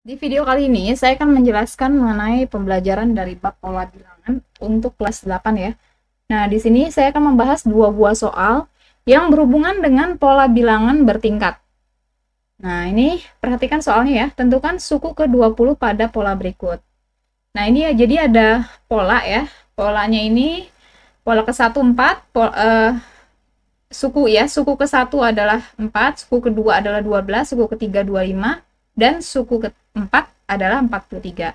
Di video kali ini, saya akan menjelaskan mengenai pembelajaran dari bab pola bilangan untuk kelas 8 ya. Nah, di sini saya akan membahas dua buah soal yang berhubungan dengan pola bilangan bertingkat. Nah, ini perhatikan soalnya ya. Tentukan suku ke-20 pada pola berikut. Nah, ini ya, jadi ada pola ya. Polanya ini pola ke-1 4, suku ya. Suku ke-1 adalah 4, suku kedua adalah 12, suku ketiga 25, dan suku keempat adalah 43.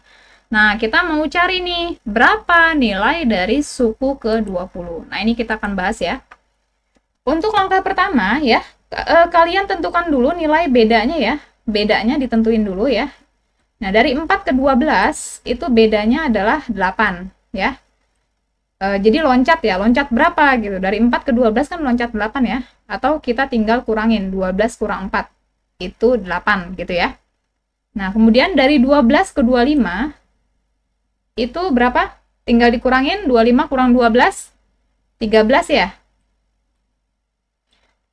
Nah, kita mau cari nih, berapa nilai dari suku ke-20. Nah, ini kita akan bahas ya. Untuk langkah pertama ya, kalian tentukan dulu nilai bedanya ya. Bedanya ditentuin dulu ya. Nah, dari 4 ke 12, itu bedanya adalah 8 ya. Jadi loncat ya, loncat berapa gitu. Dari 4 ke 12 kan loncat 8 ya. Atau kita tinggal kurangin, 12 kurang 4. Itu 8 gitu ya. Nah, kemudian dari 12 ke 25, itu berapa? Tinggal dikurangin, 25 kurang 12, 13 ya?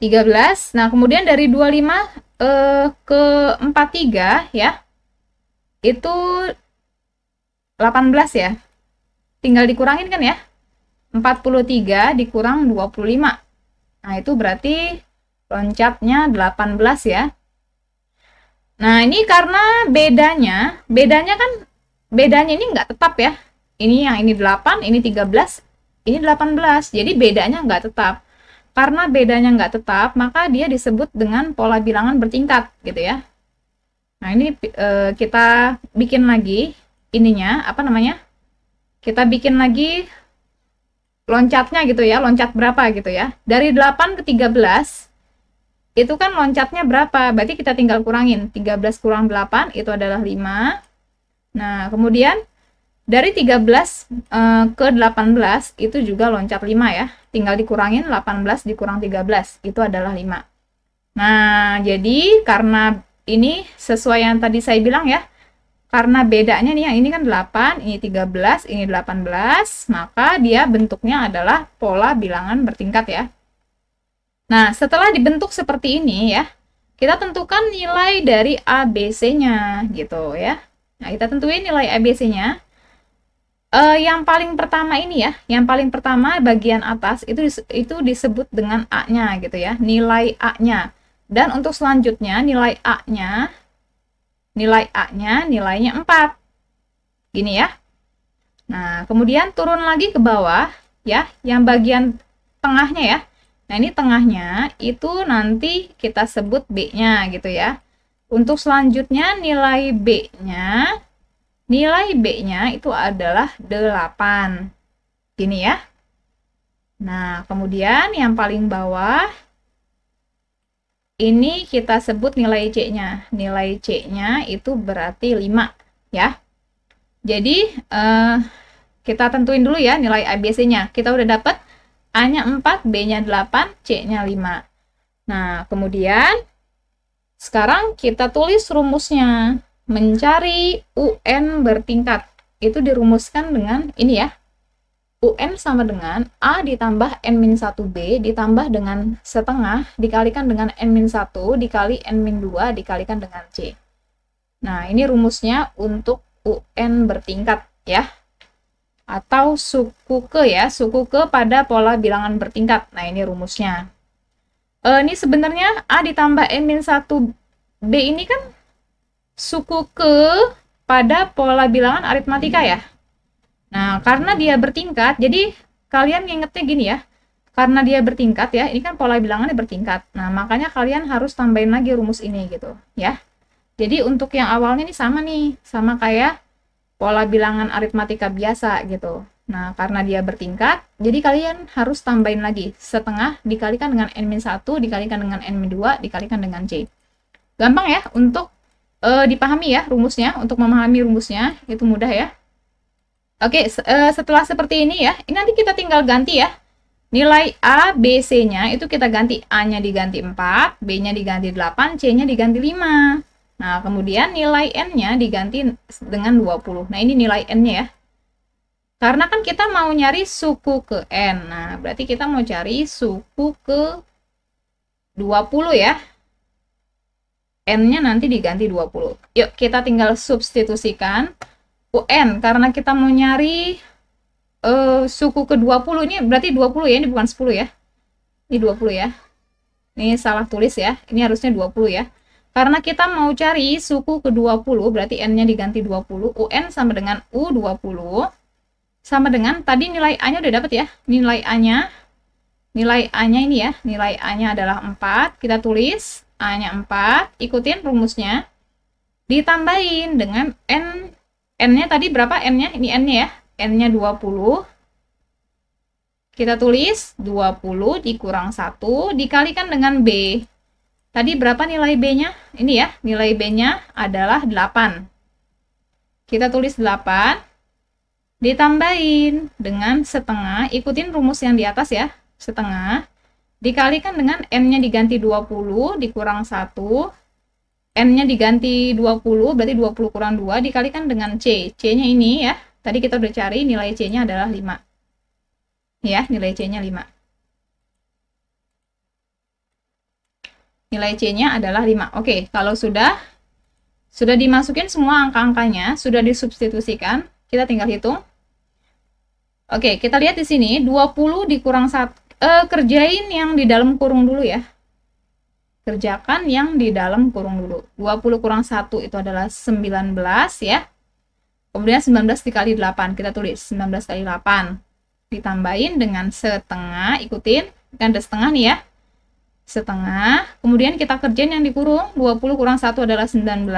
13. Nah, kemudian dari 25 ke 43 ya, itu 18 ya? Tinggal dikurangin kan ya? 43 dikurang 25. Nah, itu berarti loncatnya 18 ya. Nah, ini karena bedanya kan, bedanya ini nggak tetap ya. Ini yang ini 8, ini 13, ini 18. Jadi bedanya nggak tetap. Karena bedanya nggak tetap, maka dia disebut dengan pola bilangan bertingkat, gitu ya. Nah, ini kita bikin lagi ininya, apa namanya? Kita bikin lagi loncatnya gitu ya, loncat berapa gitu ya. Dari 8 ke 13, itu kan loncatnya berapa? Berarti kita tinggal kurangin. 13 kurang 8 itu adalah 5. Nah, kemudian dari 13 ke 18 itu juga loncat 5 ya. Tinggal dikurangin 18 dikurang 13 itu adalah 5. Nah, jadi karena ini sesuai yang tadi saya bilang ya. Karena bedanya nih yang ini kan 8, ini 13, ini 18, maka dia bentuknya adalah pola bilangan bertingkat ya. Nah, setelah dibentuk seperti ini ya, kita tentukan nilai dari ABC-nya gitu ya. Nah, kita tentuin nilai ABC-nya. Yang paling pertama ini ya, yang paling pertama bagian atas itu disebut dengan A-nya gitu ya, nilai A-nya. Dan untuk selanjutnya nilai A-nya nilainya 4. Gini ya. Nah, kemudian turun lagi ke bawah ya, yang bagian tengahnya ya. Nah, ini tengahnya itu nanti kita sebut B-nya gitu ya. Untuk selanjutnya nilai B-nya itu adalah 8. Gini ya. Nah, kemudian yang paling bawah ini kita sebut nilai C-nya. Nilai C-nya itu berarti 5 ya. Jadi, kita tentuin dulu ya nilai ABC-nya. Kita udah dapat A-nya 4, B-nya 8, C-nya 5. Nah, kemudian sekarang kita tulis rumusnya. Mencari UN bertingkat. Itu dirumuskan dengan ini ya. UN sama dengan A ditambah N-1B ditambah dengan setengah dikalikan dengan N-1 dikali N-2 dikalikan dengan C. Nah, ini rumusnya untuk UN bertingkat ya. Atau suku ke ya, suku ke pada pola bilangan bertingkat. Nah, ini rumusnya. Ini sebenarnya A ditambah N-1B ini kan suku ke pada pola bilangan aritmatika ya. Nah, karena dia bertingkat, jadi kalian ngingetnya gini ya. Karena dia bertingkat ya, ini kan pola bilangannya bertingkat. Nah, makanya kalian harus tambahin lagi rumus ini gitu ya. Jadi untuk yang awalnya ini sama nih, sama kayak pola bilangan aritmatika biasa gitu. Nah, karena dia bertingkat, jadi kalian harus tambahin lagi setengah dikalikan dengan N-1 dikalikan dengan N-2 dikalikan dengan C. Gampang ya untuk dipahami ya rumusnya, untuk memahami rumusnya itu mudah ya. Oke, setelah seperti ini ya, ini nanti kita tinggal ganti ya. Nilai A, B, C-nya itu kita ganti. A-nya diganti 4, B-nya diganti 8, C-nya diganti 5. Nah, kemudian nilai N-nya diganti dengan 20. Nah, ini nilai N-nya ya. Karena kan kita mau nyari suku ke N. Nah, berarti kita mau cari suku ke 20 ya. N-nya nanti diganti 20. Yuk, kita tinggal substitusikan UN, karena kita mau nyari suku ke-20, ini berarti 20 ya, ini bukan 10 ya. Ini 20 ya. Ini salah tulis ya, ini harusnya 20 ya. Karena kita mau cari suku ke-20, berarti N-nya diganti 20, UN sama dengan U20, sama dengan, tadi nilai A-nya udah dapat ya, nilai A-nya ini ya, nilai A-nya adalah 4, kita tulis A-nya 4, ikutin rumusnya, ditambahin dengan N-nya tadi berapa N-nya? Ini N-nya ya, N-nya 20, kita tulis 20 dikurang 1, dikalikan dengan B. Tadi berapa nilai B-nya? Ini ya, nilai B-nya adalah 8. Kita tulis 8, ditambahin dengan setengah, ikutin rumus yang di atas ya, setengah, dikalikan dengan N-nya diganti 20, dikurang 1, N-nya diganti 20, berarti 20 kurang 2, dikalikan dengan C. C-nya ini ya, tadi kita udah cari, nilai C-nya adalah 5. Ya, nilai C-nya 5. Nilai C-nya adalah 5. Oke, kalau sudah dimasukin semua angka-angkanya, sudah disubstitusikan, kita tinggal hitung. Oke, kita lihat di sini 20 dikurang 1. Kerjain yang di dalam kurung dulu ya. Kerjakan yang di dalam kurung dulu. 20 kurang 1 itu adalah 19 ya. Kemudian 19 dikali 8, kita tulis 19 kali 8. Ditambahin dengan setengah, ikutin, kan ada setengah nih ya. Setengah, kemudian kita kerjain yang dikurung, 20 kurang 1 adalah 19,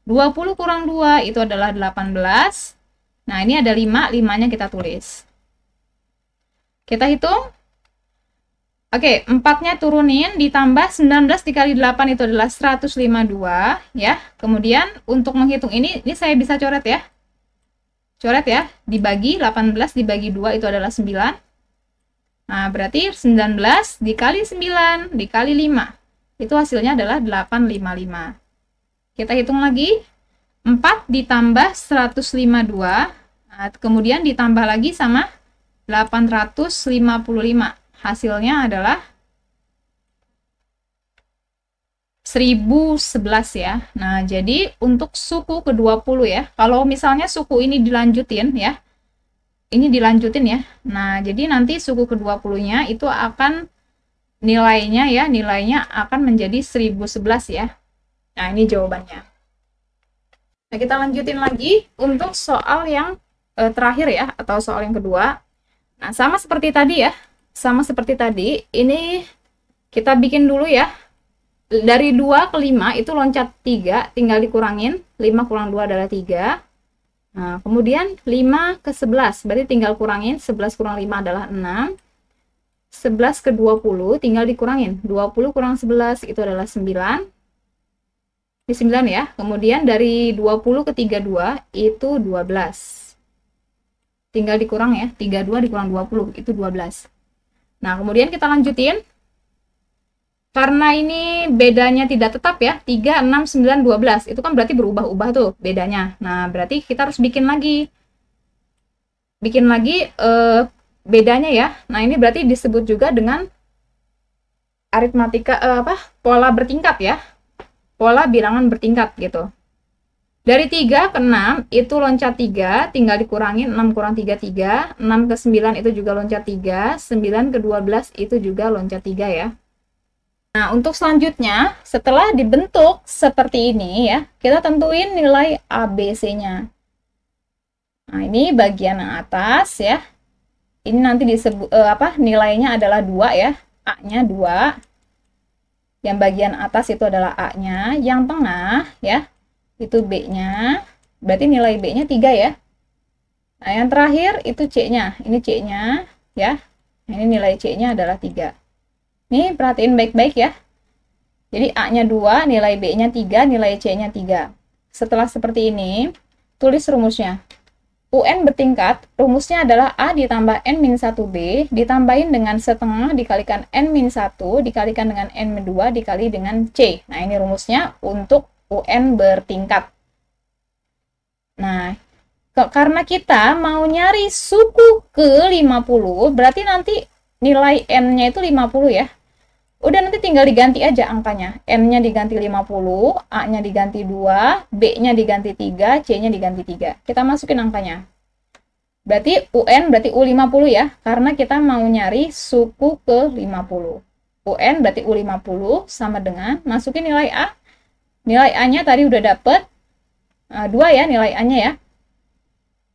20 kurang 2 itu adalah 18. Nah, ini ada 5, 5-nya kita tulis. Kita hitung. Oke, 4-nya turunin, ditambah 19 dikali 8 itu adalah 152, ya. Kemudian, untuk menghitung ini saya bisa coret ya. Coret ya, dibagi 18 dibagi 2 itu adalah 9. Nah, berarti 19 dikali 9 dikali 5. Itu hasilnya adalah 855. Kita hitung lagi. 4 ditambah 152. Nah, kemudian ditambah lagi sama 855. Hasilnya adalah 1011 ya. Nah, jadi untuk suku ke-20 ya, kalau misalnya suku ini dilanjutin ya, ini dilanjutin ya. Nah, jadi nanti suku ke-20-nya itu akan nilainya ya, nilainya akan menjadi 1011 ya. Nah, ini jawabannya. Nah, kita lanjutin lagi untuk soal yang terakhir ya, atau soal yang kedua. Nah, sama seperti tadi ya, sama seperti tadi, ini kita bikin dulu ya. Dari 2 ke 5 itu loncat 3, tinggal dikurangin, 5 kurang 2 adalah 3. Nah, kemudian 5 ke 11, berarti tinggal kurangin, 11 kurang 5 adalah 6. 11 ke 20, tinggal dikurangin, 20 kurang 11 itu adalah 9. Ini 9 ya, kemudian dari 20 ke 32 itu 12. Tinggal dikurang ya, 32 dikurang 20 itu 12. Nah, kemudian kita lanjutin. Karena ini bedanya tidak tetap ya, 3, 6, 9, 12. Itu kan berarti berubah-ubah tuh bedanya. Nah, berarti kita harus bikin lagi. Bikin lagi bedanya ya. Nah, ini berarti disebut juga dengan aritmatika, pola bertingkat ya. Pola bilangan bertingkat gitu. Dari 3 ke 6 itu loncat 3, tinggal dikurangin 6 kurang 3, 3. 6 ke 9 itu juga loncat 3, 9 ke 12 itu juga loncat 3 ya. Nah, untuk selanjutnya, setelah dibentuk seperti ini ya, kita tentuin nilai ABC-nya. Nah, ini bagian yang atas ya. Ini nanti disebut nilainya adalah 2 ya. A-nya 2. Yang bagian atas itu adalah A-nya, yang tengah ya, itu B-nya. Berarti nilai B-nya 3 ya. Nah, yang terakhir itu C-nya. Ini C-nya ya. Nah, ini nilai C-nya adalah 3. Nih, perhatiin baik-baik ya. Jadi A-nya 2, nilai B-nya 3, nilai C-nya 3. Setelah seperti ini, tulis rumusnya. UN bertingkat, rumusnya adalah A ditambah N-1B, ditambahin dengan setengah dikalikan N-1, dikalikan dengan N-2, dikali dengan C. Nah, ini rumusnya untuk UN bertingkat. Nah, karena kita mau nyari suku ke 50, berarti nanti nilai N-nya itu 50 ya. Udah nanti tinggal diganti aja angkanya. N-nya diganti 50, A-nya diganti 2, B-nya diganti 3, C-nya diganti 3. Kita masukin angkanya. Berarti UN berarti U50 ya, karena kita mau nyari suku ke 50. UN berarti U50 sama dengan, masukin nilai A. Nilai A-nya tadi udah dapet 2 ya, nilai A-nya ya.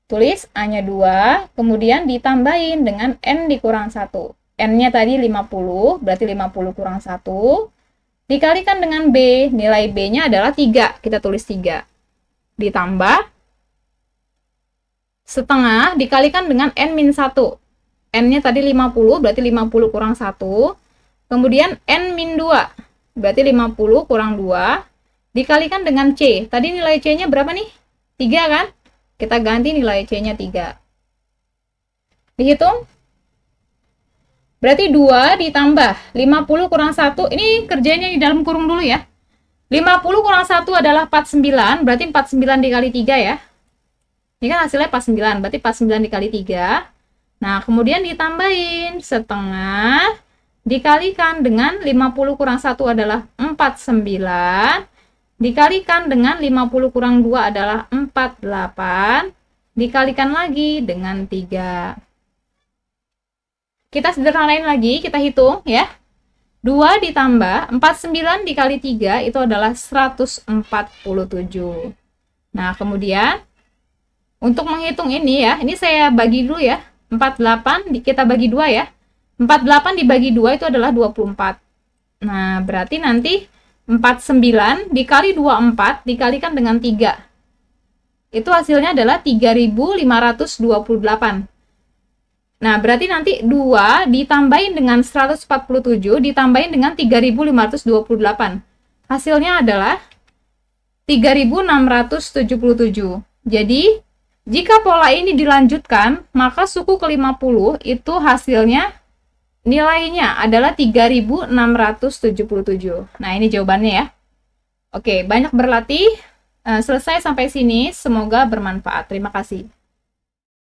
Tulis A-nya 2, kemudian ditambahin dengan N dikurang 1. N-nya tadi 50, berarti 50 kurang 1. Dikalikan dengan B, nilai B-nya adalah 3. Kita tulis 3. Ditambah setengah dikalikan dengan N-1. N-nya tadi 50, berarti 50 kurang 1. Kemudian N-2, berarti 50 kurang 2. Dikalikan dengan C. Tadi nilai C-nya berapa nih? 3 kan? Kita ganti nilai C-nya 3. Dihitung. Berarti 2 ditambah 50 kurang 1, ini kerjanya di dalam kurung dulu ya. 50 kurang 1 adalah 49, berarti 49 dikali 3 ya. Ini kan hasilnya 49, berarti 49 dikali 3. Nah, kemudian ditambahin setengah, dikalikan dengan 50 kurang 1 adalah 49, dikalikan dengan 50 kurang 2 adalah 48, dikalikan lagi dengan 3. Kita sederhanain lagi, kita hitung ya. 2 ditambah 49 dikali 3 itu adalah 147. Nah, kemudian untuk menghitung ini ya, ini saya bagi dulu ya. 48 kita bagi 2 ya. 48 dibagi 2 itu adalah 24. Nah, berarti nanti 49 dikali 24 dikalikan dengan 3. Itu hasilnya adalah 3528. Nah, berarti nanti 2 ditambahin dengan 147 ditambahin dengan 3528. Hasilnya adalah 3677. Jadi, jika pola ini dilanjutkan, maka suku ke-50 itu hasilnya nilainya adalah 3677. Nah, ini jawabannya ya. Oke, banyak berlatih. Selesai sampai sini. Semoga bermanfaat. Terima kasih.